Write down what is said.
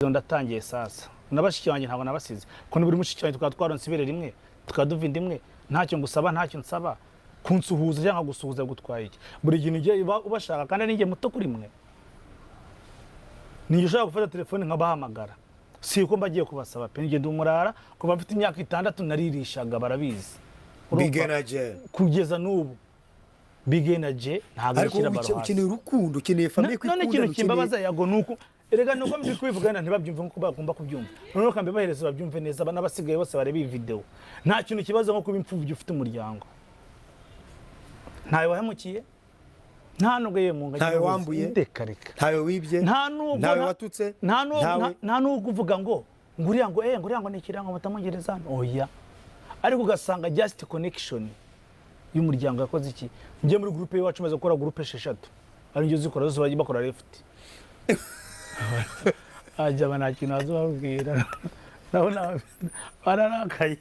ndatangiye sasa nabashiki wanjye ntabwo nabasize ko buri mushiki wanjye twatwaronse ibere rimwe tukaduva indimwe ntacyo ngusaba ntacyo nsaba kunsuhuza cyangwa gusuhuza gutwaye iki buri gihe ngiye ubashaka kandi ninjye muto kuri mwe ninjye ushaka gufata telefone nkabahamagara si uko mbagiye kubasaba pe ngiye ndumurara kuva mfite imyaka 6 naririshaga barabizi bigenaje kugeza n'ubu bigenaje ntabwo kira baro ukeneye urukundo ukeneye famille kwikunda none ikintu kimbabaza yago nuko erega nuko mbi kwivugana ntibabyumve nkuko bagomba kubyumva none kambe bahereza babyumve neza bana basigaye bose bareba iyi video nta kintu kibazo nko kuba impfubyi ufite umuryango ntayo wahemukiye nta nubwo yemunga ntayo wambuye ndekareka ntayo wibye ntayo watutse nta nubwo uvuga ngo nguriya ngo ni kirango mutamongereza oya ariko ugasanga just connection y'umuryango yakoze iki ngiye muri groupe yacu maze gukora groupe 6 ari ngiye zikora zose bagiye bakora left ajya bana kintu azobabwira nabona bararakaye